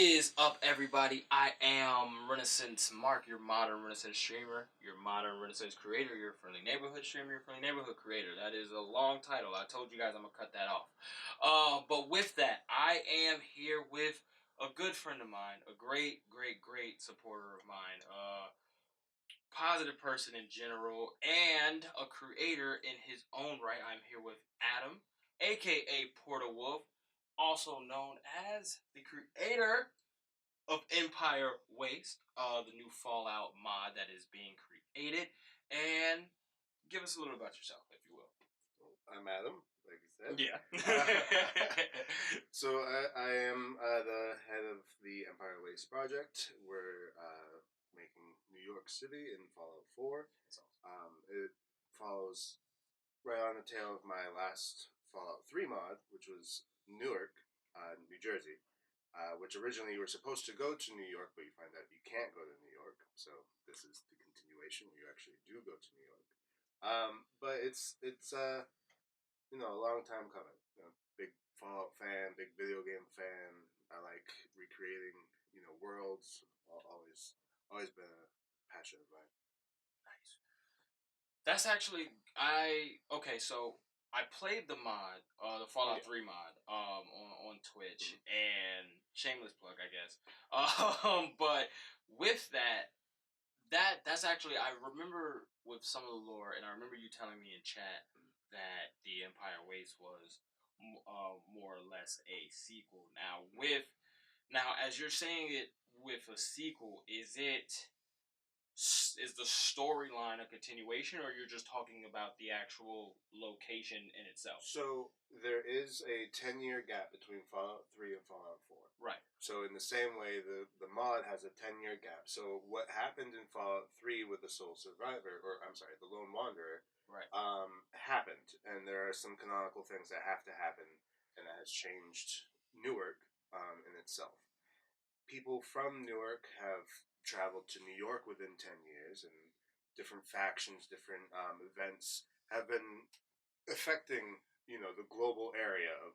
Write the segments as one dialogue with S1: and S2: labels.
S1: is up, everybody? I am Renascence Mark, your modern Renascence streamer, your modern Renascence creator, your friendly neighborhood streamer, your friendly neighborhood creator. That is a long title. I told you guys I'm going to cut that off. But with that, I am here with a good friend of mine, a great supporter of mine, positive person in general, and a creator in his own right. I'm here with Adam, aka PortoWulf, also known as the creator of Empire Waste, the new Fallout mod that is being created. And give us a little about yourself, if you will.
S2: I'm Adam, like you said.
S1: Yeah.
S2: So I am the head of the Empire Waste project. We're making New York City in Fallout 4. It follows right on the tail of my last Fallout 3 mod, which was Newark, New Jersey, which originally you were supposed to go to New York, but you find out you can't go to New York. So this is the continuation where you actually do go to New York. But it's a long time coming. Big Fallout fan, big video game fan. I like recreating, worlds. Always been a passion of mine.
S1: Nice. That's actually so I played the mod, the Fallout 3 mod, on Twitch, and shameless plug, I guess. But with that's actually, I remember with some of the lore, and I remember you telling me in chat that the Empire Waste was more or less a sequel. Now, as you're saying it with a sequel, is the storyline a continuation, or you're just talking about the actual location in itself?
S2: So there is a 10-year gap between Fallout 3 and Fallout 4.
S1: Right.
S2: So in the same way, the mod has a 10-year gap. So what happened in Fallout 3 with the Sole Survivor, the Lone Wanderer,
S1: right,
S2: happened. And there are some canonical things that have to happen, and that has changed Newark in itself. People from Newark have traveled to New York within 10 years, and different factions, different events have been affecting, the global area of,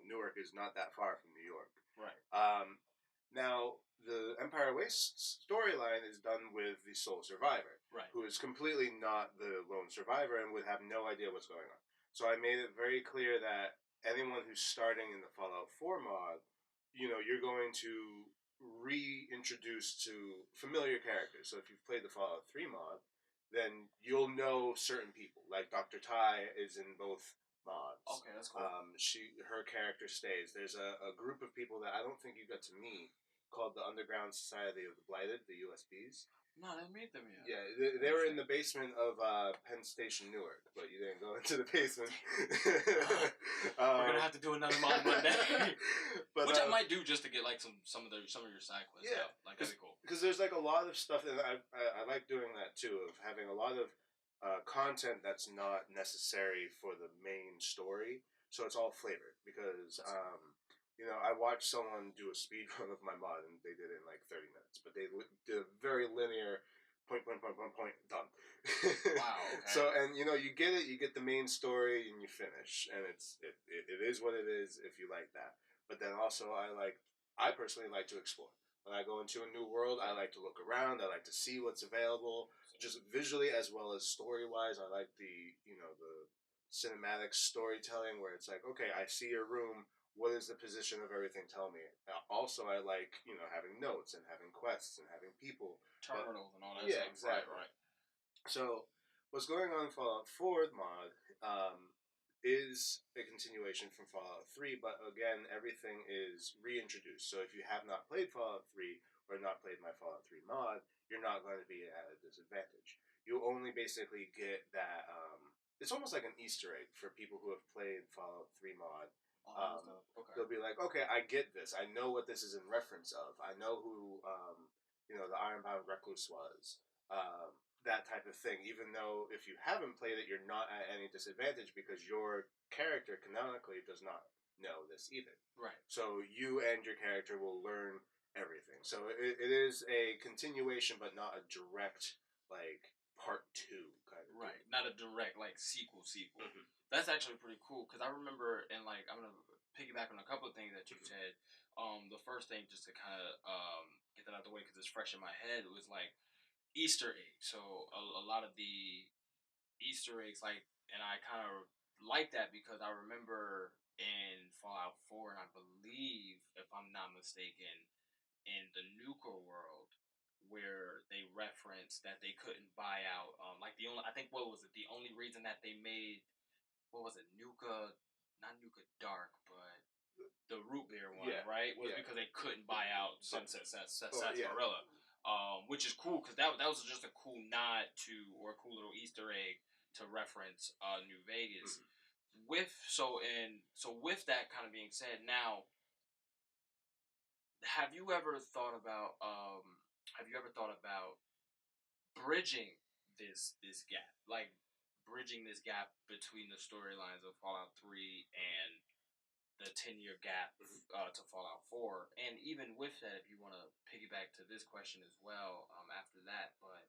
S2: Newark is not that far from New York.
S1: Right.
S2: Now, the Empire Waste storyline is done with the sole survivor,
S1: right,
S2: who is completely not the lone survivor and would have no idea what's going on. So I made it very clear that anyone who's starting in the Fallout 4 mod, you're going to reintroduce to familiar characters. So if you've played the Fallout 3 mod, then you'll know certain people. Like Dr. Ty is in both mods.
S1: Okay, that's cool.
S2: Her character stays. There's a group of people that I don't think you got to meet called the Underground Society of the Blighted, the USBs.
S1: No, I didn't meet them yet.
S2: Yeah, they were in the basement of Penn Station, Newark, but you didn't go into the basement.
S1: We're gonna have to do another mod one day, which I might do just to get like some of your side quests. Yeah, like that'd be cool.
S2: Because there's like a lot of stuff, and I like doing that too, of having a lot of content that's not necessary for the main story, so it's all flavored. Because I watched someone do a speed run of my mod, and they did it in like 30 minutes, but they did a very linear point, done.
S1: Wow. Okay.
S2: So, and you get it, you get the main story, and you finish, and it is what it is if you like that. But then also, I personally like to explore. When I go into a new world, I like to look around. I like to see what's available, just visually as well as story-wise. I like the cinematic storytelling where it's like, okay, I see your room. What is the position of everything? Tell me. Also, I like, having notes and having quests and having people.
S1: Terminals and all that
S2: yeah,
S1: stuff.
S2: Exactly.
S1: Right.
S2: So, what's going on in Fallout 4 mod is a continuation from Fallout 3, but again, everything is reintroduced. So if you have not played Fallout 3 or not played my Fallout 3 mod, you're not going to be at a disadvantage. You only basically get that, it's almost like an Easter egg for people who have played Fallout 3 mod.
S1: Okay.
S2: They'll be like, okay, I get this. I know what this is in reference of. I know who, the Ironbound Recluse was. That type of thing. Even though if you haven't played it, you're not at any disadvantage because your character canonically does not know this either.
S1: Right.
S2: So you and your character will learn everything. So it is a continuation, but not a direct, like, part 2 kind of
S1: right.
S2: thing.
S1: Not a direct, like, sequel.
S2: Mm-hmm.
S1: That's actually pretty cool, because I remember, and, like, I'm going to piggyback on a couple of things that you said. The first thing, just to kind of get that out of the way because it's fresh in my head, was like Easter eggs. So a lot of the Easter eggs, like, and I kind of like that because I remember in Fallout 4, and I believe, if I'm not mistaken, in the Nuka world, where they referenced that they couldn't buy out, like the only, I think, what was it? The only reason that they made, what was it, Nuka, not Nuka Dark, but the root beer one, right? Was because they couldn't buy out Sarsaparilla, which is cool because that was just a cool nod to, or a cool little Easter egg to reference New Vegas. With with that kind of being said, now have you ever thought about bridging this gap, like bridging this gap between the storylines of Fallout 3 and the 10-year gap to Fallout 4? And even with that, if you want to piggyback to this question as well, after that, but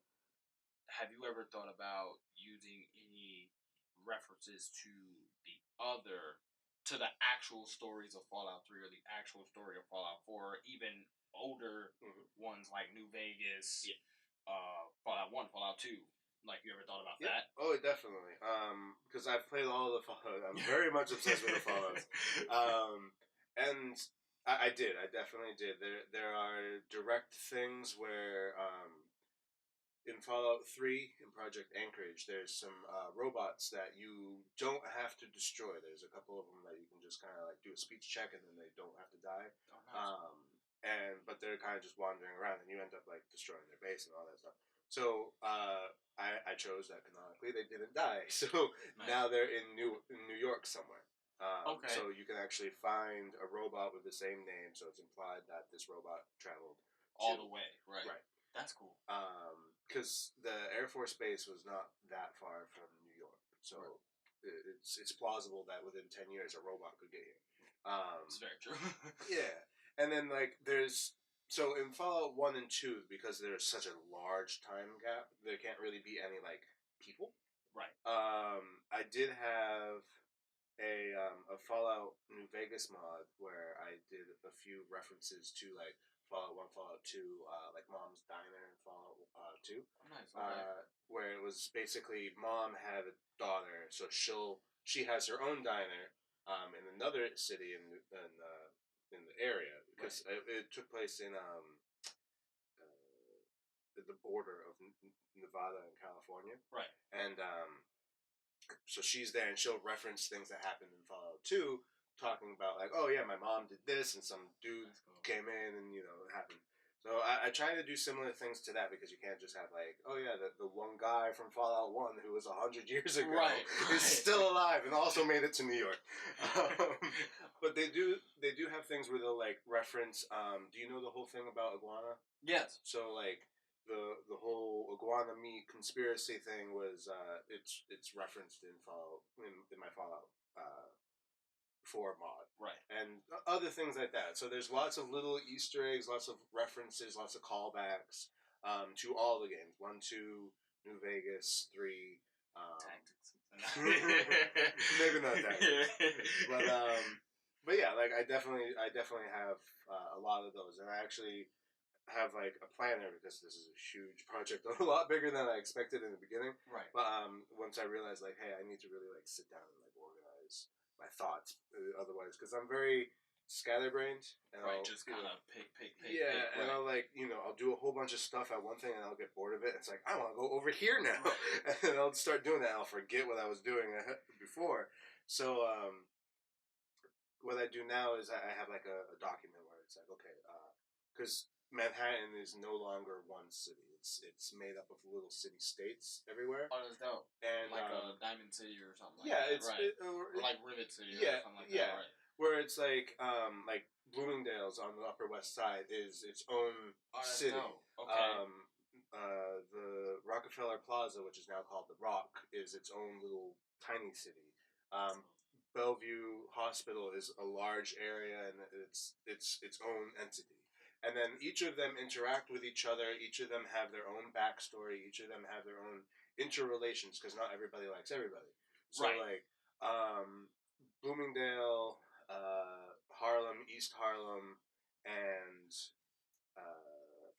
S1: have you ever thought about using any references to the actual stories of Fallout 3 or the actual story of Fallout 4, or even older ones like New Vegas, Fallout 1, Fallout 2? Like, you ever thought about that?
S2: Oh, definitely. Because I've played all of the Fallout. I'm very much obsessed with the Fallouts. And I did. I definitely did. There are direct things where in Fallout 3, in Project Anchorage, there's some robots that you don't have to destroy. There's a couple of them that you can just kind of like do a speech check and then they don't have to die.
S1: Oh, nice.
S2: But they're kind of just wandering around and you end up like destroying their base and all that stuff. So I chose that canonically they didn't die. So nice. Now they're in New York somewhere.
S1: Okay.
S2: So you can actually find a robot with the same name, so it's implied that this robot traveled
S1: all the way. Right. That's cool.
S2: Because the Air Force Base was not that far from New York, so it's plausible that within 10 years a robot could get here.
S1: It's very true.
S2: Yeah, and then like so in Fallout 1 and 2, because there's such a large time gap, there can't really be any like people.
S1: Right.
S2: I did have a Fallout New Vegas mod where I did a few references to like Fallout 1, Fallout 2, like Mom's Diner in Fallout 2.
S1: Oh, nice. Okay.
S2: Where it was basically Mom had a daughter, so she has her own diner in another city in the area, because it took place in the border of Nevada and California.
S1: Right.
S2: And so she's there and she'll reference things that happened in Fallout 2, talking about like, oh yeah, my mom did this and some dude came in and it happened. So I try to do similar things to that, because you can't just have like, oh yeah, the one guy from Fallout 1 who was 100 years ago is still alive and also made it to New York. But they do have things where they'll like reference. Do you know the whole thing about iguana?
S1: Yes.
S2: So like the whole iguana meat conspiracy thing was it's referenced in Fallout in my Fallout 4 mod,
S1: right,
S2: and other things like that. So there's lots of little Easter eggs, lots of references, lots of callbacks to all the games: 1, 2, New Vegas, 3.
S1: Tactics.
S2: Maybe not tactics, but yeah, like I definitely have a lot of those, and I actually have like a planner, because this is a huge project, a lot bigger than I expected in the beginning.
S1: Right.
S2: But once I realized like, hey, I need to really like sit down and like organize my thoughts, otherwise, because I'm very scatterbrained. And
S1: right. Just kind of pick.
S2: Yeah,
S1: pick,
S2: and I'll like I'll do a whole bunch of stuff at one thing and I'll get bored of it. It's like, I want to go over here now, and I'll start doing that. And I'll forget what I was doing before. So what I do now is I have like a document where it's like, okay, because Manhattan is no longer one city. It's made up of little city states everywhere.
S1: Oh, that's dope.
S2: And
S1: like a Diamond City or something like
S2: that.
S1: Or like Rivet City or something like
S2: that.
S1: Right.
S2: Where it's like Bloomingdale's on the Upper West Side is its own city.
S1: Dope. Okay.
S2: The Rockefeller Plaza, which is now called the Rock, is its own little tiny city. Bellevue Hospital is a large area and it's its own entity. And then each of them interact with each other. Each of them have their own backstory. Each of them have their own interrelations, because not everybody likes everybody. So like Bloomingdale Harlem, East Harlem, and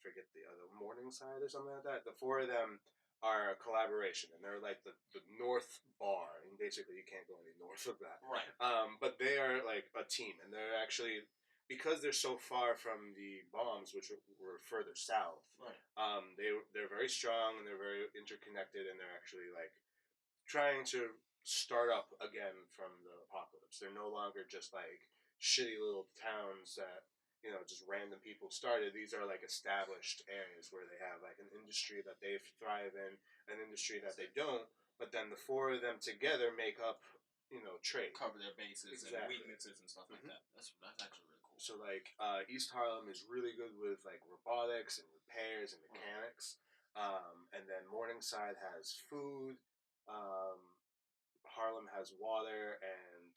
S2: forget the other, Morningside or something like that. The four of them are a collaboration, and they're like the North Bar, and basically you can't go any north of that.
S1: Right.
S2: But they are like a team, and they're actually, because they're so far from the bombs, which were further south.
S1: Right.
S2: They're very strong, and they're very interconnected, and they're actually like trying to start up again from the apocalypse. They're no longer just like shitty little towns that, you know, just random people started. These are like established areas where they have like an industry that they thrive in, an industry that they don't. But then the four of them together make up, you know, trade,
S1: cover their bases and weaknesses and stuff like that. That's actually really cool.
S2: So like East Harlem is really good with like robotics and repairs and mechanics, and then Morningside has food. Harlem has water, and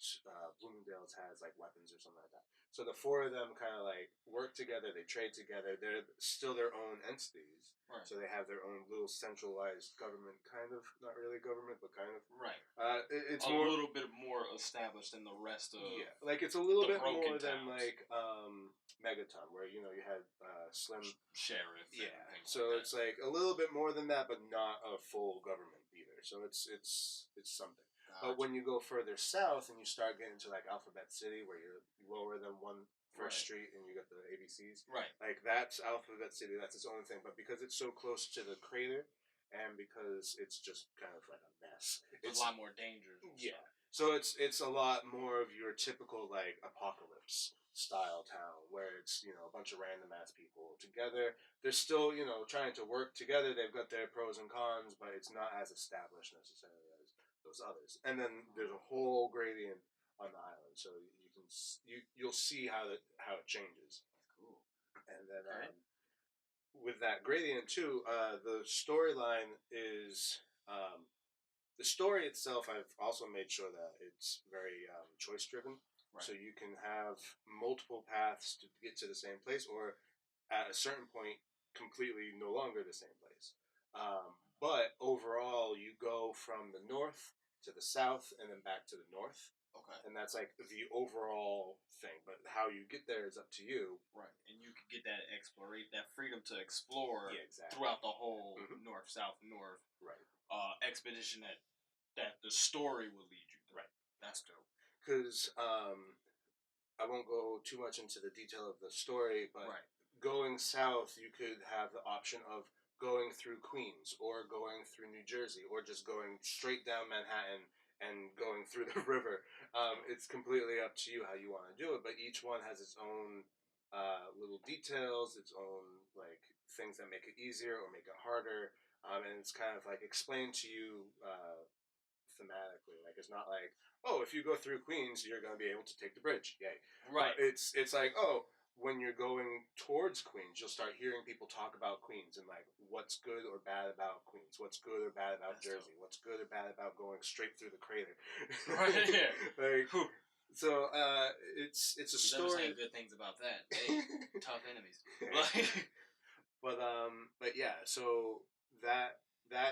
S2: Bloomingdale's has like weapons or something like that. So the four of them kind of like work together. They trade together. They're still their own entities.
S1: Right.
S2: So they have their own little centralized government, kind of, not really government, but kind of.
S1: Right.
S2: It's
S1: a little bit more established than the rest of.
S2: Yeah, like it's a little bit more
S1: towns.
S2: than like Megaton, where you know you had Slim
S1: Sheriff.
S2: Yeah. So it's like a little bit more than that, but not a full government either. So it's something. But when you go further south and you start getting to like Alphabet City, where you're lower than First Street and you get the ABCs,
S1: right?
S2: Like that's Alphabet City. That's its own thing. But because it's so close to the crater, and because it's just kind of like a mess,
S1: it's a lot more dangerous.
S2: Yeah. So it's a lot more of your typical like apocalypse style town, where it's, you know, a bunch of random ass people together. They're still, you know, trying to work together. They've got their pros and cons, but it's not as established necessarily as those others. And then there's a whole gradient on the island, so you can you'll see how it changes.
S1: Cool.
S2: And then with that gradient too, the storyline is. The story itself, I've also made sure that it's very choice driven. Right. So you can have multiple paths to get to the same place, or at a certain point, completely no longer the same place. But overall, you go from the north to the south and then back to the north.
S1: Okay.
S2: And that's like the overall thing. But how you get there is up to you.
S1: Right. And you can get that that freedom to explore throughout the whole north, south, north.
S2: Right.
S1: Expedition that the story will lead you through.
S2: Right.
S1: That's dope.
S2: Because I won't go too much into the detail of the story, but going south, you could have the option of going through Queens, or going through New Jersey, or just going straight down Manhattan and going through the river. It's completely up to you how you want to do it, but each one has its own little details, its own like things that make it easier or make it harder, and it's kind of like explained to you thematically. Like it's not like, oh, if you go through Queens, you're going to be able to take the bridge. Yay!
S1: Right.
S2: It's like, oh, when you're going towards Queens, you'll start hearing people talk about Queens and like what's good or bad about Queens, what's good or bad about Jersey, what's good or bad about going straight through the crater.
S1: Right. Yeah.
S2: Like, so it's a story.
S1: Saying good things about that. Tough enemies.
S2: But yeah, so that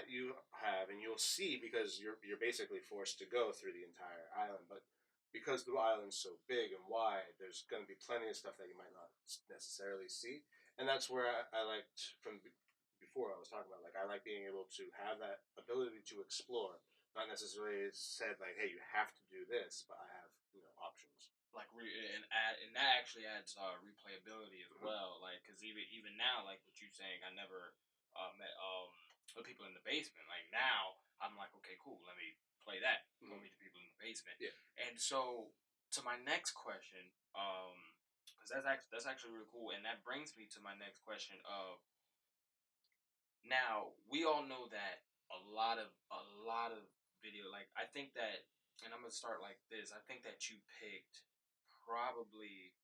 S2: you have, and you'll see, because you're basically forced to go through the entire island, but because the island's so big and wide, there's going to be plenty of stuff that you might not necessarily see, and that's where I liked from before I was talking about, like, I like being able to have that ability to explore, not necessarily said like, hey, you have to do this, but I have, you know, options.
S1: Like and that actually adds replayability as well. Like, because even now, like what you're saying, I never met the people in the basement. Like now, I'm like, okay, cool. Let me play that. Go meet the people in the basement.
S2: Yeah.
S1: And so to my next question, because that's actually really cool, and that brings me to my next question of, now we all know that a lot of video, like I think that, and I'm gonna start like this. I think that you picked probably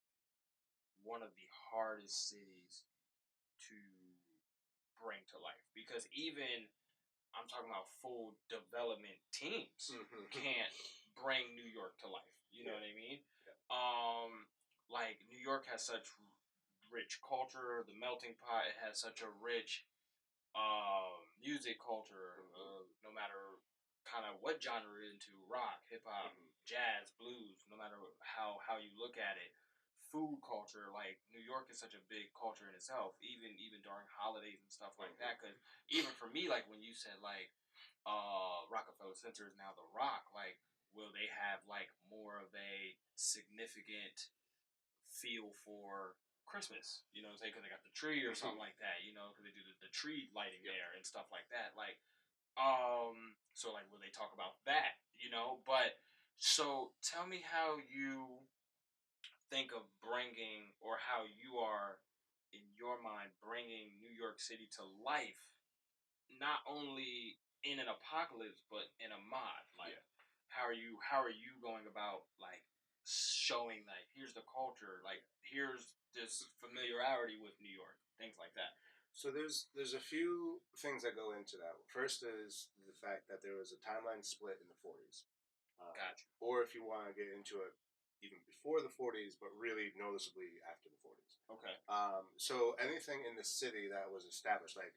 S1: one of the hardest cities to bring to life, because even I'm talking about full development teams can't bring New York to life. You know what I mean? Yeah. Like New York has such rich culture, the melting pot. It has such a rich music culture. No matter kind of what genre you're into, rock, hip hop, jazz, blues, no matter how you look at it. Food culture, like New York is such a big culture in itself, even during holidays and stuff like that. Because even for me, like when you said like Rockefeller Center is now the Rock, like will they have like more of a significant feel for Christmas? You know what I'm saying? Because they got the tree or something like that. You know, because they do the tree lighting there and stuff like that. Like so like will they talk about that? You know, but so tell me how you think of bringing, or how you are in your mind bringing New York City to life, not only in an apocalypse but in a mod. Like, how are you going about like showing like here's the culture, like here's this familiarity with New York, things like that.
S2: So there's a few things that go into that. First is the fact that there was a timeline split in the 40s.
S1: Gotcha.
S2: Or if you want to get into it even before the 40s, but really noticeably after the 40s.
S1: Okay.
S2: So anything in the city that was established, like,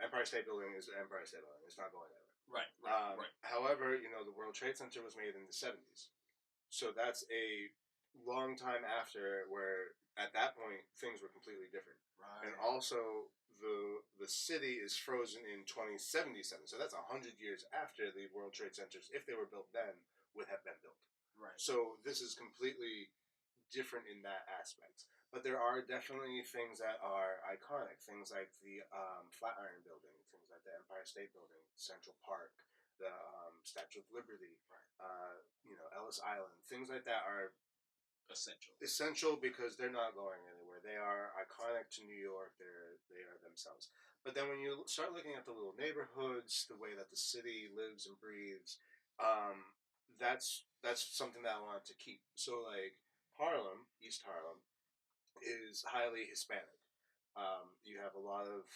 S2: Empire State Building is the Empire State Building. It's not going anywhere.
S1: Right.
S2: However, the World Trade Center was made in the 70s. So that's a long time after, where at that point things were completely different.
S1: Right.
S2: And also the city is frozen in 2077. So that's 100 years after the World Trade Centers, if they were built then, would have been built.
S1: Right.
S2: So this is completely different in that aspect. But there are definitely things that are iconic. Things like the Flatiron Building, things like the Empire State Building, Central Park, the Statue of Liberty, Ellis Island. Things like that are essential because they're not going anywhere. They are iconic to New York. They are themselves. But then when you start looking at the little neighborhoods, the way that the city lives and breathes, that's something that I wanted to keep. So like Harlem, East Harlem, is highly Hispanic. You have a lot of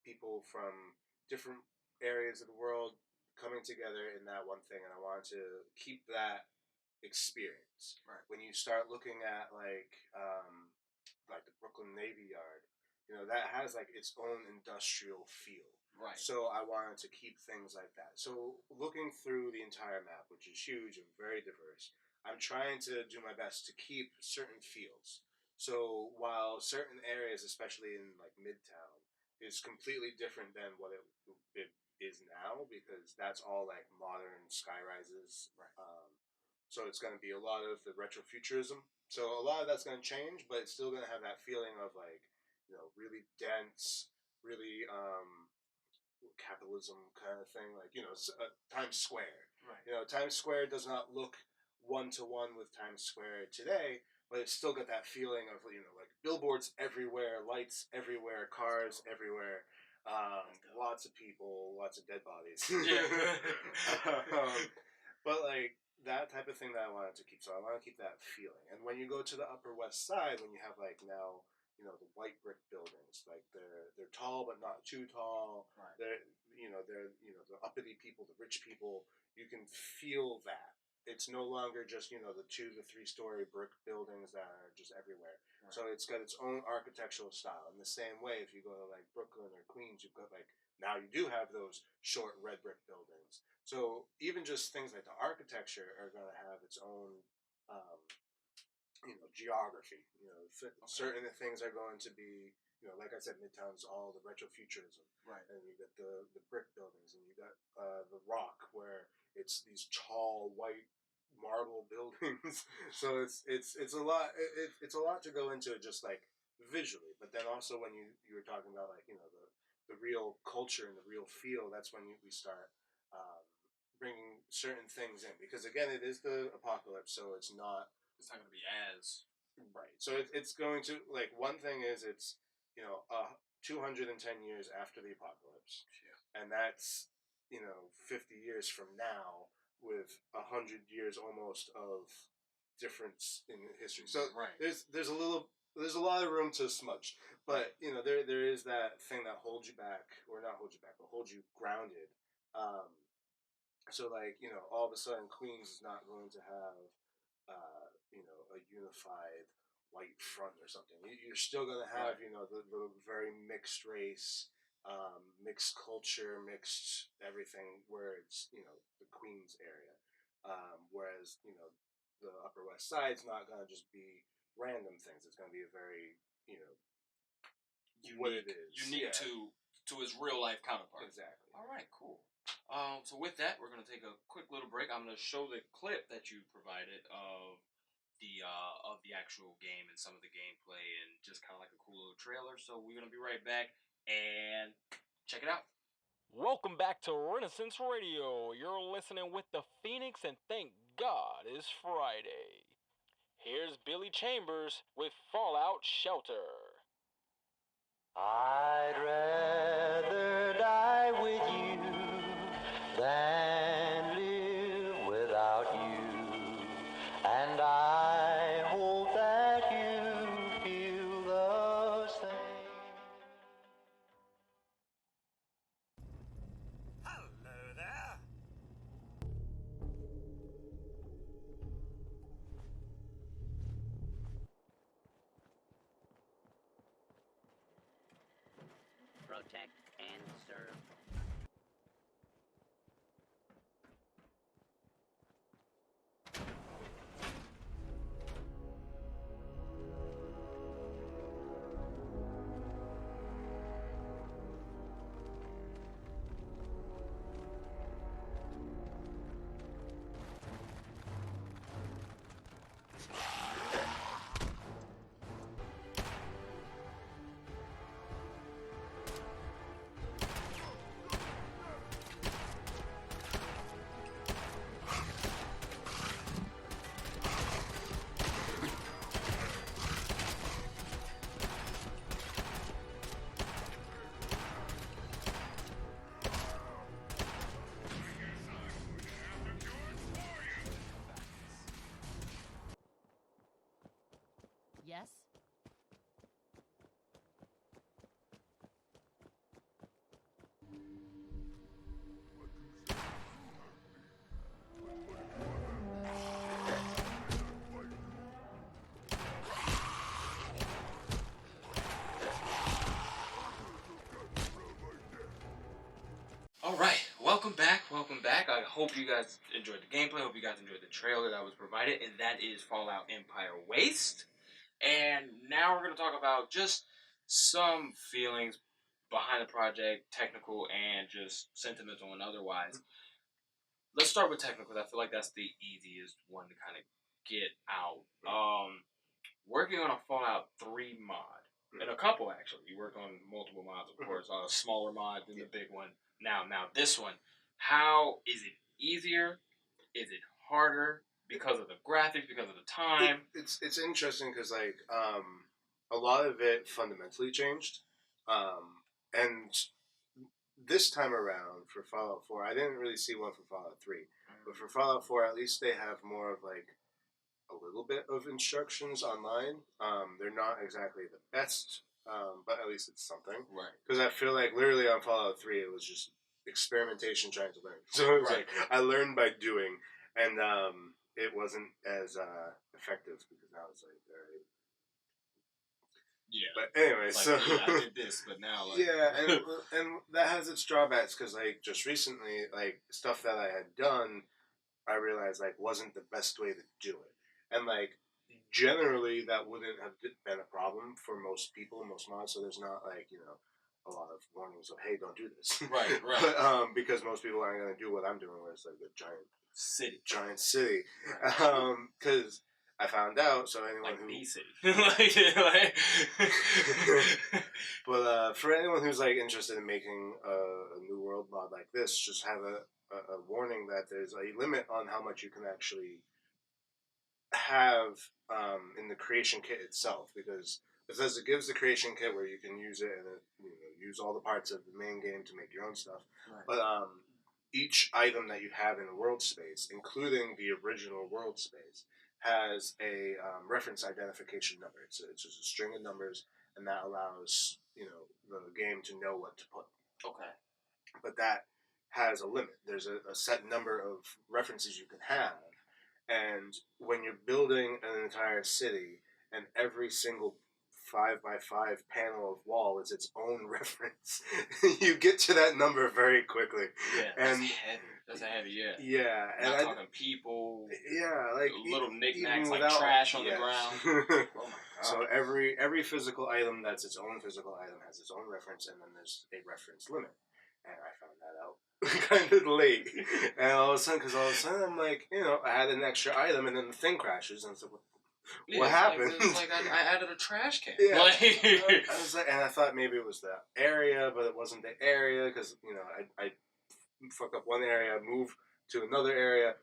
S2: people from different areas of the world coming together in that one thing, and I wanted to keep that experience.
S1: Right.
S2: When you start looking at like the Brooklyn Navy Yard, that has like its own industrial feel.
S1: Right.
S2: So I wanted to keep things like that. So looking through the entire map, which is huge and very diverse, I'm trying to do my best to keep certain feels. So while certain areas, especially in like Midtown, is completely different than what it is now, because that's all like modern sky rises.
S1: Right.
S2: So it's going to be a lot of the retrofuturism. So a lot of that's going to change, but it's still going to have that feeling of like, really dense, really capitalism kind of thing. Like, Times Square.
S1: Right.
S2: Times Square does not look one-to-one with Times Square today, but it's still got that feeling of, like billboards everywhere, lights everywhere, cars everywhere, lots of people, lots of dead bodies.
S1: Yeah.
S2: But like that type of thing that I wanted to keep. So I want to keep that feeling. And when you go to the Upper West Side, when you have like now, the white brick buildings, like they're tall but not too tall.
S1: Right.
S2: They're the uppity people, the rich people. You can feel that. It's no longer just the 2 to 3 story brick buildings that are just everywhere. Right. So it's got its own architectural style. In the same way, if you go to like Brooklyn or Queens, you've got like, now you do have those short red brick buildings. So even just things like the architecture are going to have its own, geography. Certain things are going to be, like I said, Midtown's all the retrofuturism.
S1: Right.
S2: And you got the brick buildings, and you got the Rock, where it's these tall white marble buildings. So it's a lot. It's a lot to go into it, just like visually. But then also when you were talking about like the real culture and the real feel, that's when we start bringing certain things in, because again, it is the apocalypse, so it's not
S1: going to be as
S2: right. So it's going to, like, one thing is it's 210 years after the apocalypse, and that's 50 years from now, with 100 years almost of difference in history. So
S1: right.
S2: there's a lot of room to smudge, but there is that thing that holds you back, or not holds you back, but holds you grounded. So like all of a sudden Queens is not going to have a unified white front or something. You're still going to have the very mixed race mixed culture, mixed everything, where it's, you know, the Queens area. Whereas, you know, the Upper West Side's not going to just be random things. It's going to be a very, you know, what it is.
S1: Unique to his real life counterpart.
S2: Exactly.
S1: All right, cool. So with that, we're gonna take a quick little break. I'm gonna show the clip that you provided of the actual game and some of the gameplay and just kind of like a cool little trailer. So we're gonna be right back and check it out. Welcome back to Renascence Radio. You're listening with the Phoenix, and thank God it's Friday. Here's Billy Chambers with Fallout Shelter.
S3: I'd rather die with you than live without you, and I hope that you feel the same. Hello there.
S4: Protect and serve.
S5: Yes?
S1: All right, welcome back. I hope you guys enjoyed the gameplay. I hope you guys enjoyed the trailer that was provided, and that is Fallout Empire Waste. And now we're going to talk about just some feelings behind the project, technical and just sentimental and otherwise. Let's start with technical. I feel like that's the easiest one to kind of get out. Working on a Fallout 3 mod, and a couple actually. You work on multiple mods, of course. A smaller mod than the big one. Now this one. How is it easier? Is it harder because of the graphics? Because of the time?
S2: It's interesting because like a lot of it fundamentally changed, and this time around for Fallout 4, I didn't really see one for Fallout 3, but for Fallout 4, at least they have more of like a little bit of instructions online. They're not exactly the best, but at least it's something.
S1: Right.
S2: Because I feel like literally on Fallout 3, it was just experimentation trying to learn. So it was like I learned by doing, and it wasn't as effective because now it's like, all right.
S1: Yeah.
S2: But anyway,
S1: like,
S2: so
S1: yeah, I did this, but now like
S2: yeah, and that has its drawbacks because like just recently, like stuff that I had done, I realized like wasn't the best way to do it, and like generally that wouldn't have been a problem for most people, most mods. So there's not like, you know, a lot of warnings of hey, don't do this.
S1: Right.
S2: But, because most people aren't going to do what I'm doing, where it's like a giant city. Because I found out. So anyone
S1: like
S2: who
S1: the city, like
S2: but for anyone who's like interested in making a new world mod like this, just have a warning that there's a limit on how much you can actually have in the creation kit itself, because Bethesda gives the creation kit where you can use it and use all the parts of the main game to make your own stuff.
S1: Right.
S2: But each item that you have in a world space, including the original world space, has a reference identification number. It's just a string of numbers, and that allows the game to know what to put.
S1: Okay.
S2: But that has a limit. There's a set number of references you can have. And when you're building an entire city, and every single 5x5 panel of wall is its own reference. You get to that number very quickly.
S1: Yeah,
S2: and
S1: that's heavy. That's a heavy, yeah.
S2: Yeah, and
S1: Not talking people.
S2: Yeah, like
S1: little knick-knacks
S2: even
S1: like trash on the ground. Oh my god.
S2: So every physical item that's its own physical item has its own reference, and then there's a reference limit. And I found that out kind of late. And all of a sudden, I'm like, I had an extra item, and then the thing crashes, and it's like, what happened?
S1: It's like I added a trash can.
S2: Yeah. I was like, and I thought maybe it was the area, but it wasn't the area, because, I fuck up one area, move to another area,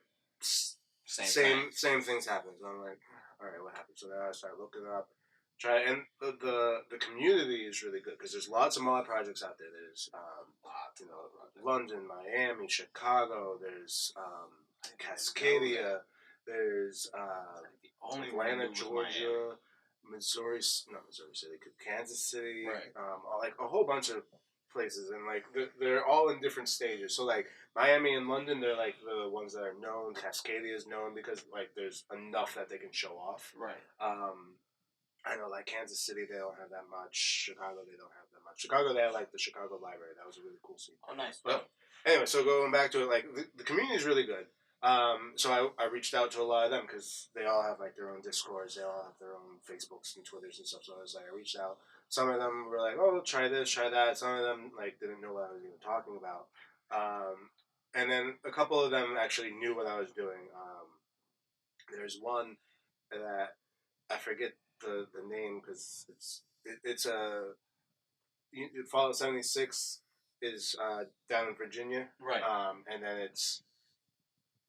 S2: same things happen. So I'm like, all right, what happened? So then I started looking up, and the community is really good because there's lots of mod projects out there. There's London, Miami, Chicago. There's Cascadia. There's Atlanta, Georgia, not Missouri City, Kansas City,
S1: right.
S2: Like a whole bunch of places, and like they're all in different stages. So like Miami and London, they're like the ones that are known. Cascadia is known because like there's enough that they can show off.
S1: Right.
S2: I know like Kansas City, they don't have that much. Chicago, they don't have that much. Chicago, they have like the Chicago Library. That was a really cool scene.
S1: Oh, nice.
S2: But anyway, so going back to it, like the community is really good. So I reached out to a lot of them because they all have like their own Discords, they all have their own Facebooks and Twitters and stuff. So I was like, I reached out. Some of them were like, "Oh, try this, try that." Some of them like didn't know what I was even talking about. And then a couple of them actually knew what I was doing. There's one that I forget the name because it's a Fallout 76 is down in Virginia,
S1: right?
S2: And then it's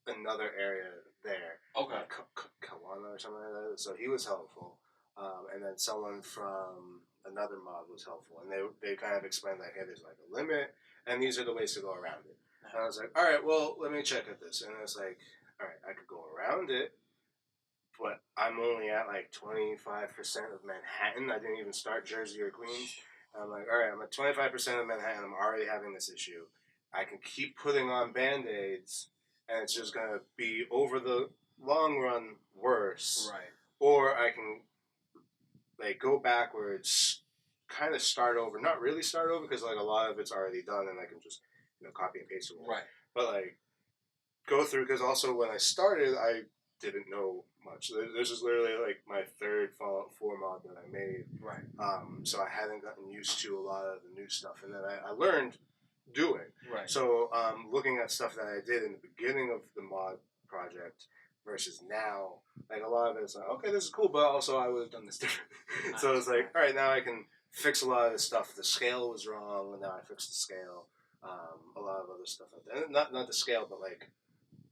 S2: another area there.
S1: Okay.
S2: Kawana or something like that. So he was helpful. And then someone from another mod was helpful. And they kind of explained like, hey, there's like a limit, and these are the ways to go around it. And I was like, all right, well, let me check at this. And it's like, all right, I could go around it, but I'm only at like 25% of Manhattan. I didn't even start Jersey or Queens. And I'm like, all right, I'm at 25% of Manhattan. I'm already having this issue. I can keep putting on Band-Aids, and it's just going to be, over the long run, worse.
S1: Right.
S2: Or I can, like, go backwards, kind of start over. Not really start over, because, like, a lot of it's already done, and I can just, copy and paste it.
S1: Right.
S2: But, like, go through, because also when I started, I didn't know much. This is literally, like, my third Fallout 4 mod that I made.
S1: Right.
S2: So I hadn't gotten used to a lot of the new stuff. And then I learned doing.
S1: Right.
S2: So looking at stuff that I did in the beginning of the mod project versus now, like a lot of it is like, okay, this is cool, but also I would have done this different. So it's like, all right, now I can fix a lot of this stuff. The scale was wrong, and now I fixed the scale. A lot of other stuff like that. And not the scale, but like,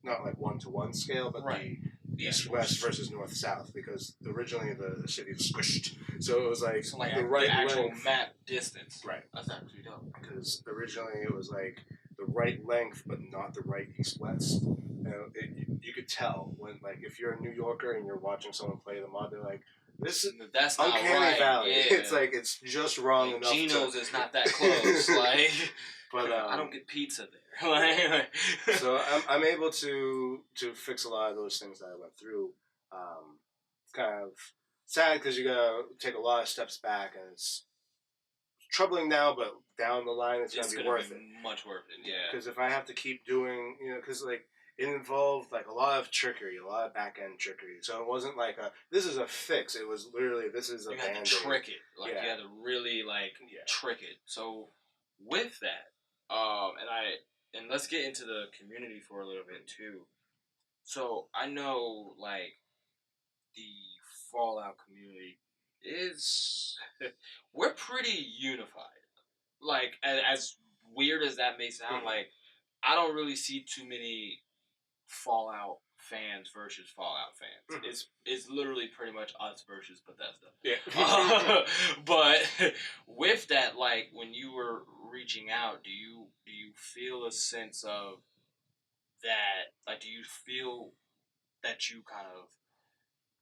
S2: not like 1-to-1 scale, but
S1: right.
S2: the east-west versus north-south, because originally the city was squished. So it was like, the right
S1: the actual
S2: length.
S1: map distance.
S2: Right.
S1: That's actually dope.
S2: Because originally it was like the right length, but not the right east-west. You could tell when, like, if you're a New Yorker and you're watching someone play the mod, they're like, this is
S1: that's not
S2: Uncanny
S1: right.
S2: Valley.
S1: Yeah.
S2: It's like, it's just wrong enough.
S1: Geno's is not that close. Like,
S2: but
S1: I don't get pizza there.
S2: So I'm able to fix a lot of those things that I went through. It's kind of sad because you gotta take a lot of steps back, and it's troubling now, but down the line it's gonna be worth it.
S1: Much worth it, yeah.
S2: Because if I have to keep doing, because like it involved like a lot of trickery, a lot of back end trickery. So it wasn't like this is a fix. It was literally, this is a
S1: Band-Aid. You had to trick it, like you had to really trick it. So with that, and let's get into the community for a little bit too. So I know like the Fallout community is we're pretty unified. Like as weird as that may sound, like I don't really see too many Fallout fans versus Fallout fans. It's literally pretty much us versus Bethesda.
S2: Yeah.
S1: But with that, like when you were reaching out, do you feel a sense of that? Like, do you feel that you kind of,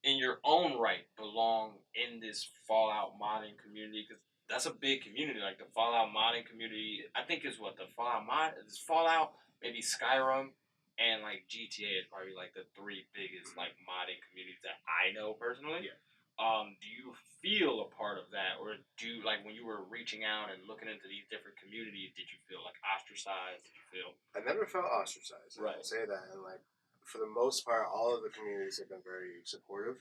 S1: in your own right, belong in this Fallout modding community? Because that's a big community. Like the Fallout modding community, I think is what the Fallout, maybe Skyrim, and like GTA is probably like the three biggest like modding communities that I know personally.
S2: Yeah.
S1: Do you feel a part of that, or do you, like, when you were reaching out and looking into these different communities, did you feel like ostracized? Did you feel?
S2: I never felt ostracized. I
S1: Right.
S2: can say that, and like for the most part, all of the communities have been very supportive.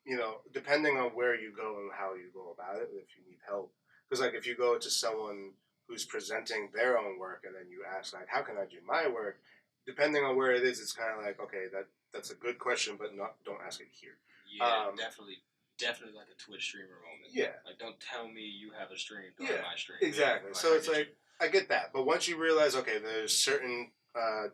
S2: You know, depending on where you go and how you go about it, if you need help, because like if you go to someone who's presenting their own work and then you ask like, how can I do my work? Depending on where it is, it's kind of like, okay, that's a good question, but don't ask it here.
S1: Yeah, definitely like a Twitch streamer moment.
S2: Yeah.
S1: Like, don't tell me you have a stream during my stream.
S2: Exactly.
S1: Yeah,
S2: So it's like, I get that. But once you realize, okay, there's certain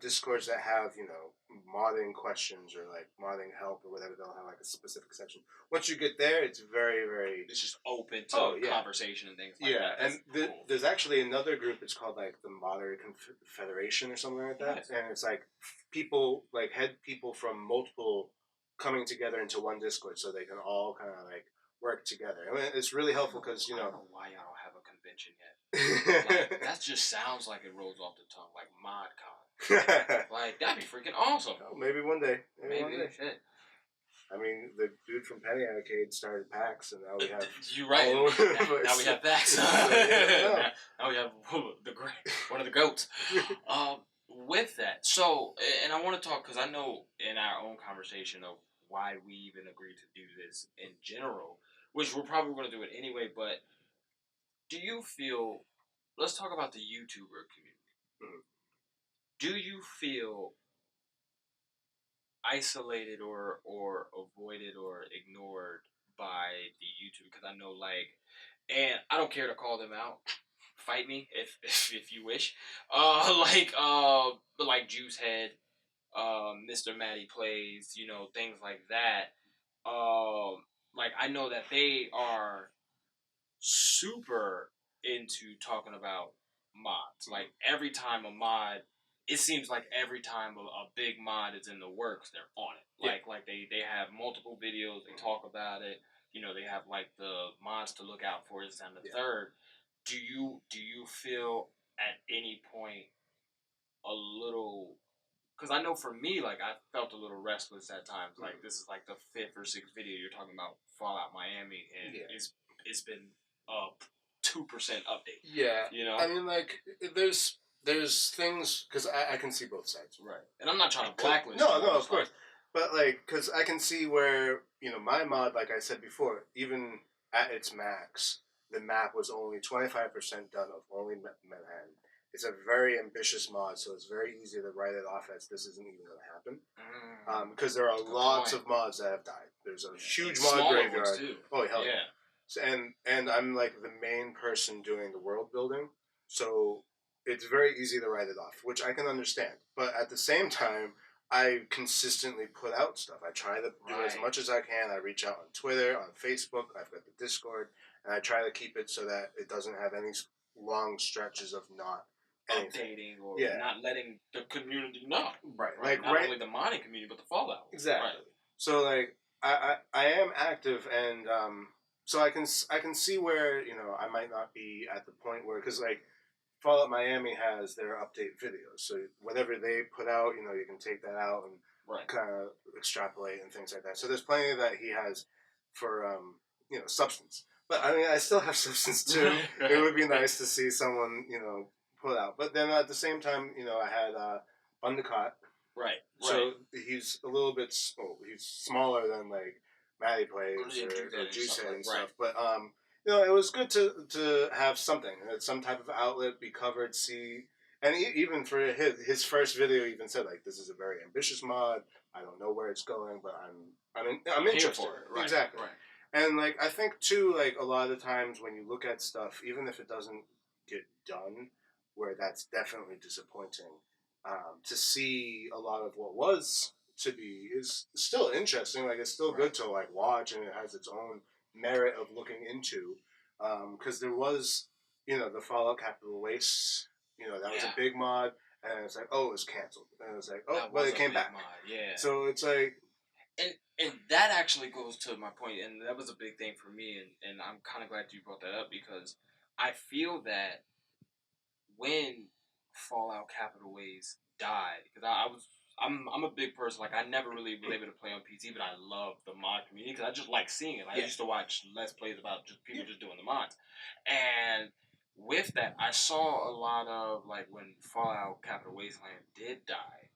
S2: Discords that have, you know, modding questions or like modding help or whatever, they'll have like a specific section. Once you get there, it's very, very.
S1: It's just open to conversation and things like that.
S2: And there's actually another group, it's called like the Modder Confederation or something like that. Nice. And it's like people, like head people from multiple coming together into one Discord so they can all kind of like work together. I mean, it's really helpful because, you know.
S1: I don't know why y'all don't have a convention yet. Like, that just sounds like it rolls off the tongue, like ModCon. Like, that'd be freaking awesome.
S2: Oh, maybe one day. Maybe one day.
S1: Shit.
S2: I mean, the dude from Penny Arcade started PAX, and now we have.
S1: You're right. Now we have PAX. Now we have one of the goats. With that, so, and I want to talk, because I know in our own conversation of why we even agreed to do this in general, which we're probably going to do it anyway, but do you feel, let's talk about the YouTuber community. Mm-hmm. Do you feel isolated or avoided or ignored by the YouTube? Because I know, like, and I don't care to call them out. Fight me if you wish. But like Juicehead, Mr. Matty Plays, you know, things like that. Like, I know that they are super into talking about mods. Like, every time a mod, it seems like every time a big mod is in the works, they're on it. Like they have multiple videos, they talk about it. You know, they have like the mods to look out for is on the third. Do you feel at any point a little? Because I know for me, like, I felt a little restless at times. Like, this is like the 5th or 6th video you're talking about Fallout Miami, and it's been a 2% update. Yeah, you know.
S2: I mean, like, there's things, because I can see both sides.
S1: Right, and I'm not trying to blacklist.
S2: No, of course. But like, because I can see where, you know, my mod, like I said before, even at its max, the map was only 25% done of only Manhattan. It's a very ambitious mod, so it's very easy to write it off as this isn't even going to happen. Because there are lots of mods that have died. There's a huge mod graveyard. Too. Oh, hell yeah. So, and I'm like the main person doing the world building, so it's very easy to write it off, which I can understand. But at the same time, I consistently put out stuff. I try to do as much as I can. I reach out on Twitter, on Facebook. I've got the Discord, and I try to keep it so that it doesn't have any long stretches of not
S1: updating or not letting the community know.
S2: Right.
S1: Like, not only the modding community, but the Fallout.
S2: Exactly. Right. So like I am active, and so I can see where, you know, I might not be at the point where, because like Fallout Miami has their update videos, so whatever they put out, you know, you can take that out and kind of extrapolate and things like that. So there's plenty that he has for you know, substance. But I mean, I still have substance too. It would be nice to see someone, you know, put out. But then at the same time, you know, I had Undercott.
S1: Right.
S2: So he's a little bit, he's smaller than like Matty Plays or Juicehead and stuff. But you know, it was good to have something, some type of outlet, be covered, see. And even for his first video, even said like, this is a very ambitious mod. I don't know where it's going, but I'm interested. For it. Right. Exactly. Right. And like, I think too, like a lot of the times when you look at stuff, even if it doesn't get done, where that's definitely disappointing, to see a lot of what was to be is still interesting. Like, it's still good to like watch, and it has its own merit of looking into. Because there was, you know, the Fallout Capital Waste, you know, that was a big mod, and it's like, oh, it was canceled, and it's like, oh, but it came back. Mod. Yeah. So it's like.
S1: And that actually goes to my point, and that was a big thing for me, and I'm kind of glad you brought that up, because I feel that when Fallout Capital Ways died, because I'm a big person. Like, I never really was able to play on PC, but I love the mod community because I just like seeing it. Like, I used to watch Let's Plays about just people just doing the mods. And with that, I saw a lot of, like, when Fallout Capital Wasteland did die,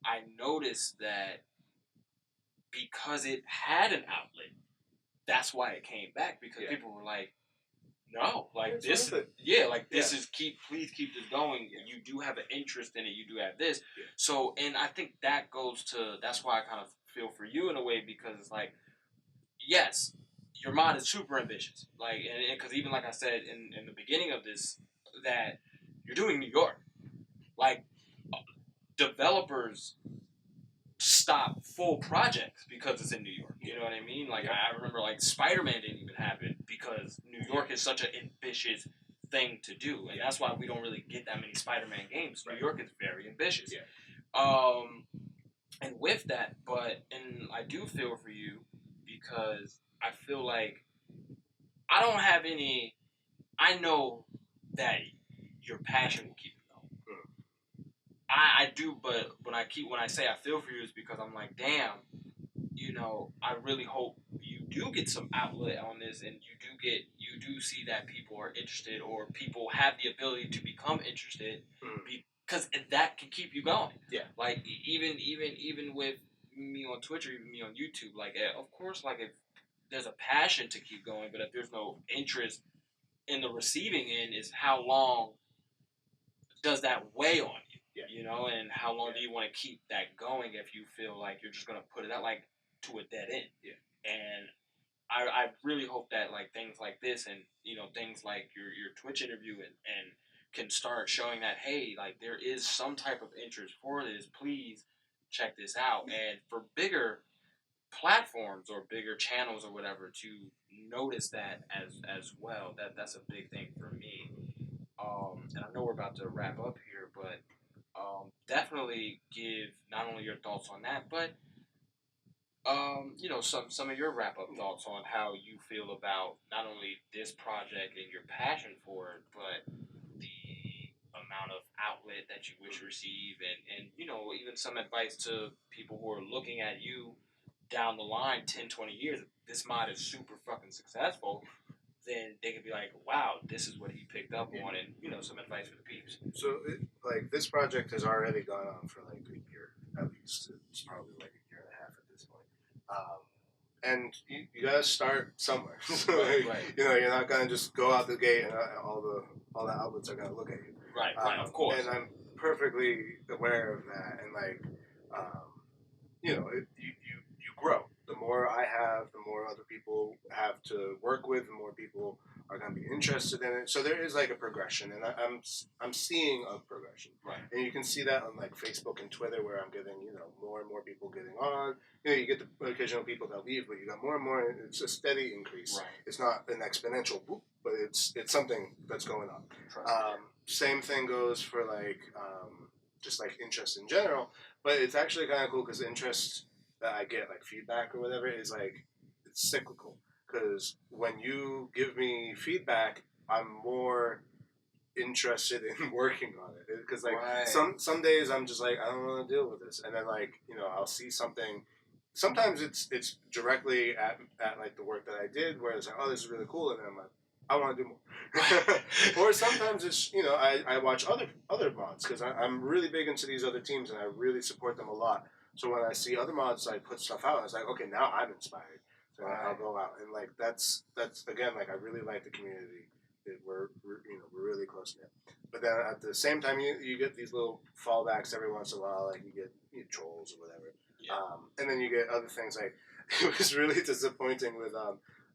S1: I noticed that because it had an outlet, that's why it came back, because people were like, no, like this, this is please keep this going. You do have an interest in it. You do have this. Yeah. So, and I think that goes to, that's why I kind of feel for you in a way, because it's like, yes, your mod is super ambitious. Like, and because even like I said in the beginning of this, that you're doing New York. Like, developers stop full projects because it's in New York. You know what I mean? Like, I remember, like, Spider-Man didn't even happen because New York is such an ambitious thing to do. And that's why we don't really get that many Spider-Man games. New York is very ambitious. And with that, and I do feel for you because I feel like I don't have any, I know that your passion will keep you going. I do, but when I say I feel for you, is because I'm like, damn, you know, I really hope you do get some outlet on this, and you do see that people are interested, or people have the ability to become interested, because that can keep you going. Yeah. Like, even with me on Twitch or even me on YouTube, like, of course, like, if there's a passion to keep going, but if there's no interest in the receiving end, is how long does that weigh on you? Yeah. You know, and how long do you want to keep that going if you feel like you're just going to put it out, like, to a dead end? Yeah. And I really hope that, like, things like this and, you know, things like your Twitch interview and can start showing that, hey, like, there is some type of interest for this. Please check this out. And for bigger platforms or bigger channels or whatever to notice that as well, that's a big thing for me. And I know we're about to wrap up here, but definitely give not only your thoughts on that, but you know, some of your wrap up thoughts on how you feel about not only this project and your passion for it, but the amount of outlet that you wish to receive, and you know, even some advice to people who are looking at you down the line 10, 20 years. If this mod is super fucking successful, then they could be like, wow, this is what he picked up on, and, you know, some advice for the peeps.
S2: So, like, this project has already gone on for, like, a year, at least. It's probably, like, a year and a half at this point. And you gotta start somewhere. So, like, you know, you're not gonna just go out the gate and all the outlets are gonna look at you.
S1: Right, of course.
S2: And I'm perfectly aware of that. And, like, you know, you grow. The more I have, the more other people have to work with, the more people are going to be interested in it. So there is, like, a progression, and I'm seeing a progression. Right. And you can see that on, like, Facebook and Twitter, where I'm getting, you know, more and more people getting on. You know, you get the occasional people that leave, but you got more and more. It's a steady increase. Right. It's not an exponential whoop, but it's something that's going on. Same thing goes for, like, just, like, interest in general, but it's actually kind of cool because interest that I get, like, feedback or whatever, is, like, it's cyclical. Because when you give me feedback, I'm more interested in working on it. Because, like, some days I'm just like, I don't want to deal with this. And then, like, you know, I'll see something. Sometimes it's directly at like, the work that I did, where it's like, oh, this is really cool. And then I'm like, I want to do more. Or sometimes it's, you know, I watch other mods, because I'm really big into these other teams, and I really support them a lot. So when I see other mods, like, put stuff out, I was like, okay, now I'm inspired. So I'll go out, and, like, that's again, like, I really like the community. We're really close knit. But then at the same time, you get these little fallbacks every once in a while, like you get trolls or whatever. Yeah. And then you get other things, like, it was really disappointing with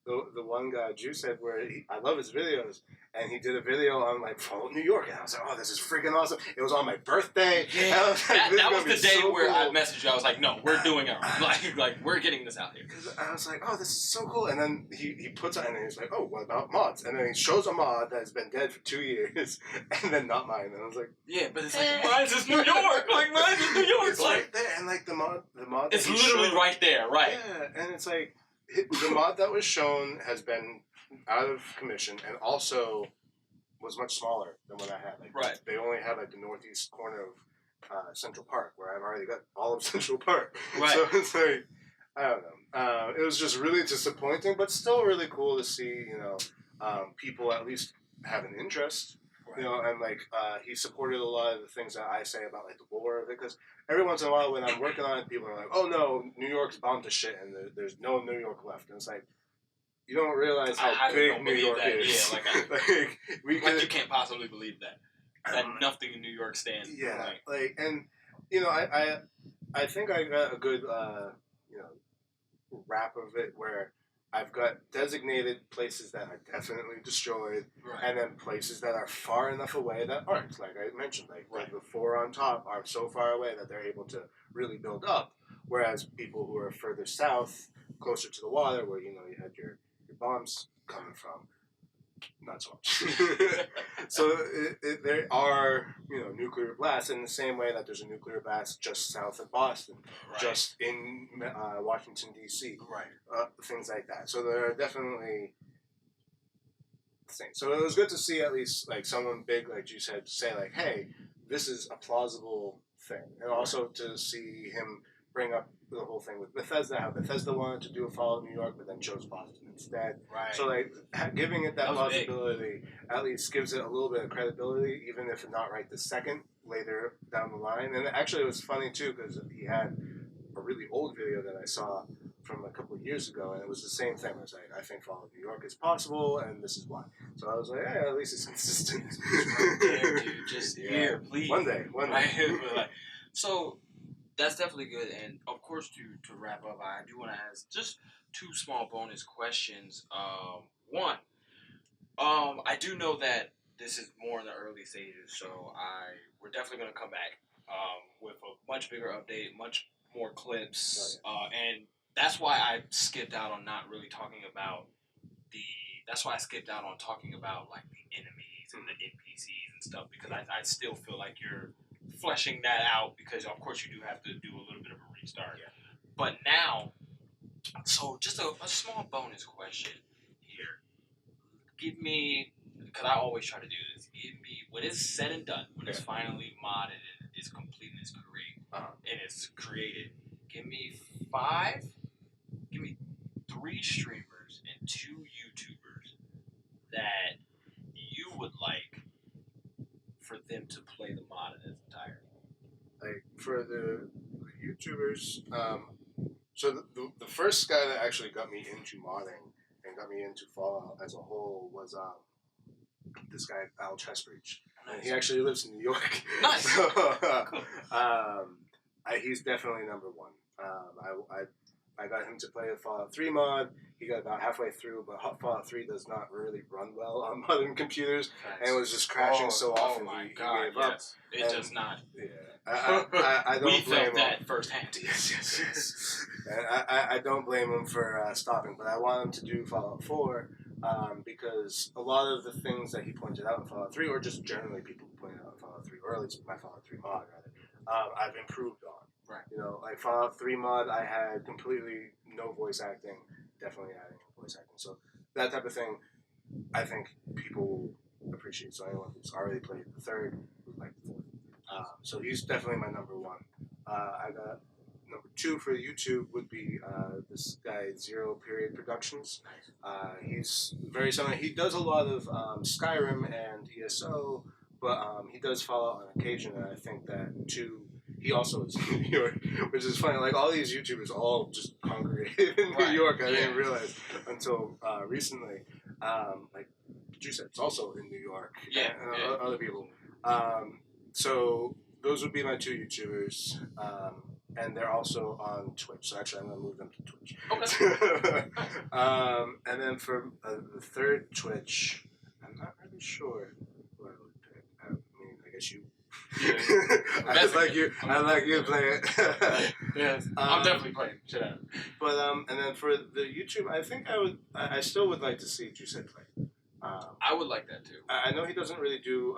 S2: the one guy, Juice said, where I love his videos, and he did a video on, like, Fallout New York, and I was like, oh, this is freaking awesome. It was on my birthday.
S1: Yeah. That was the day where I messaged you. I was like, no, we're doing it. Like, we're getting this out here.
S2: Because I was like, oh, this is so cool. And then he puts it, and he's like, oh, what about mods? And then he shows a mod that has been dead for 2 years, and then not mine. And I was like,
S1: yeah, but it's like, mine's is New York. Like, mine's is New York.
S2: It's like, right there. And, like, the mod.
S1: It's literally right there, right?
S2: Yeah, and it's like, the mod that was shown has been out of commission, and also was much smaller than what I had. Like, they only had, like, the northeast corner of Central Park, where I've already got all of Central Park.
S1: Right.
S2: So it's like, I don't know. It was just really disappointing, but still really cool to see, people at least have an interest.
S1: Right.
S2: And like he supported a lot of the things that I say about like the lore of it, because every once in a while when I'm working on it, people are like, "Oh no, New York's bombed to shit, and there's no New York left." And it's like, you don't realize how big New York is.
S1: Yeah,
S2: like
S1: you can't possibly believe that nothing in New York stands.
S2: Yeah, and I think I got a good wrap of it where I've got designated places that are definitely destroyed,
S1: right.
S2: and then places that are far enough away that aren't. Like I mentioned, like the four on top are so far away that they're able to really build up, whereas people who are further south, closer to the water, where you had your bombs coming from, not so much. So there are nuclear blasts in the same way that there's a nuclear blast just south of Boston,
S1: right.
S2: just in Washington D.C.
S1: Right.
S2: Things like that. So there are definitely things. So it was good to see at least like someone big, like you said, say like, "Hey, this is a plausible thing," and also to see him bring up the whole thing with Bethesda, how Bethesda wanted to do a Fallout New York, but then chose Boston instead.
S1: Right.
S2: So like giving it that plausibility at least gives it a little bit of credibility, even if not right this second, later down the line. And actually, it was funny too because he had a really old video that I saw from a couple of years ago, and it was the same thing. It was like, I think Fallout New York is possible, and this is why. So I was like, yeah, at least it's consistent.
S1: Right there, dude. Just here, please.
S2: One day.
S1: So that's definitely good. And of course, to wrap up, I do want to ask just two small bonus questions. One, I do know that this is more in the early stages, so we're definitely going to come back with a much bigger update, much more clips, and that's why I skipped out on not really talking about that's why I skipped out on talking about like the enemies and the NPCs and stuff, because I still feel like you're fleshing that out, because of course you do have to do a little bit of a restart. Yeah. But now, so just a small bonus question here. Give me, because I always try to do this, give me, when it's said and done, when it's finally modded and it's complete and it's created, give me 3 streamers and 2 YouTubers that you would like for them to play the mod in its entirety.
S2: Like for the YouTubers, so the first guy that actually got me into modding and got me into Fallout as a whole was this guy Al Chestbridge.
S1: Nice.
S2: And he actually lives in New York.
S1: Nice.
S2: So, he's definitely number one. I got him to play the Fallout 3 mod. He got about halfway through, but Fallout 3 does not really run well on modern computers, and it was just crashing so often.
S1: Oh my
S2: he
S1: God!
S2: gave up.
S1: It does not.
S2: Yeah, I don't
S1: we
S2: blame
S1: felt that
S2: him.
S1: firsthand.
S2: Yes. And I don't blame him for stopping, but I want him to do Fallout 4 because a lot of the things that he pointed out in Fallout 3, or just generally people pointed out in Fallout 3, or at least my Fallout 3 mod rather, I've improved on.
S1: Right.
S2: Like Fallout 3 mod, I had completely no voice acting, definitely adding voice acting. So that type of thing, I think people will appreciate. So anyone who's already played the 3rd would like the 4th. So he's definitely my number 1. I got number 2 for YouTube would be this guy Zero Period Productions. He's very similar. He does a lot of Skyrim and ESO, but he does Fallout on occasion, and I think that too. He also is in New York, which is funny. Like all these YouTubers all just congregated in New York. I didn't realize until recently. Like you said, it's also in New York.
S1: Yeah.
S2: And other people. So those would be my 2 YouTubers, and they're also on Twitch. So actually, I'm gonna move them to Twitch.
S1: Okay.
S2: And then for the 3rd Twitch, I'm not really sure who I would pick. I mean, I guess you. I'd like you to play it.
S1: Yes, I'm definitely playing. Shut up.
S2: But and then for the YouTube, I think I still would like to see Juicehead play.
S1: I would like that too.
S2: I know he doesn't really do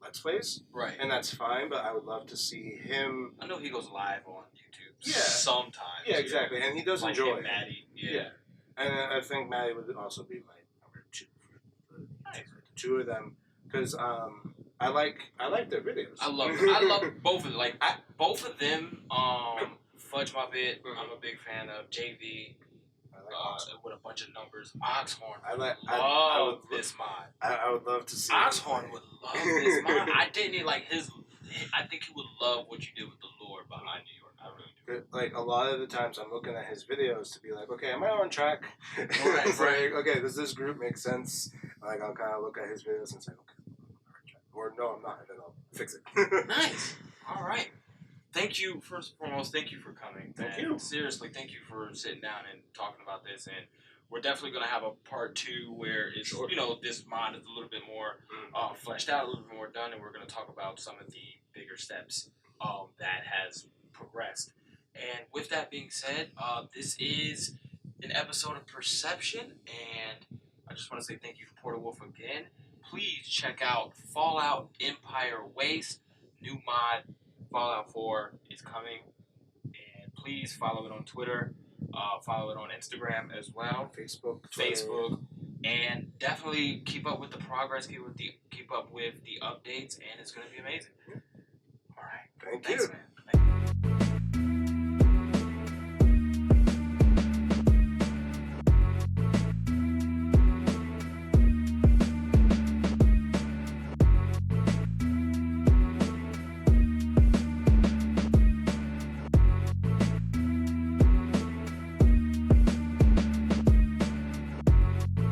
S2: Let's Plays,
S1: right?
S2: And that's fine. But I would love to see him.
S1: I know he goes live on YouTube.
S2: Yeah.
S1: Sometimes.
S2: Yeah, exactly, and he does
S1: like
S2: enjoy it.
S1: Maddie.
S2: Yeah. And I think Maddie would also be my number 2 for the 2 of them, because I like their videos.
S1: I love both of them. Like both of them. Fudge My Bit. I'm a big fan of JV. With a bunch of numbers. Oxhorn. I love this mod.
S2: I would love to see.
S1: Oxhorn would love this mod. I didn't like his. I think he would love what you did with the lore behind New York. I really do.
S2: Like a lot of the times, I'm looking at his videos to be like, okay, am I on track?
S1: Right.
S2: Like, okay, does this group make sense? Like, I'll kind of look at his videos and say, okay, I'm on the right track. Or no, I'm not, and then I'll fix it.
S1: Nice. All right. Thank you, first and foremost, thank you for coming.
S2: Thank you.
S1: Seriously, thank you for sitting down and talking about this. And we're definitely going to have a part 2 where it's, you know, this mod is a little bit more fleshed out, a little bit more done, and we're going to talk about some of the bigger steps that has progressed. And with that being said, this is an episode of Per-Sception, and I just want to say thank you for PortoWulf again. Please check out Fallout Empire Waste, new mod. Fallout 4 is coming, and please follow it on Twitter, follow it on Instagram as well, Facebook, and definitely keep up with the progress, keep up with the updates, and it's going to be amazing. All right,
S2: thanks,
S1: man.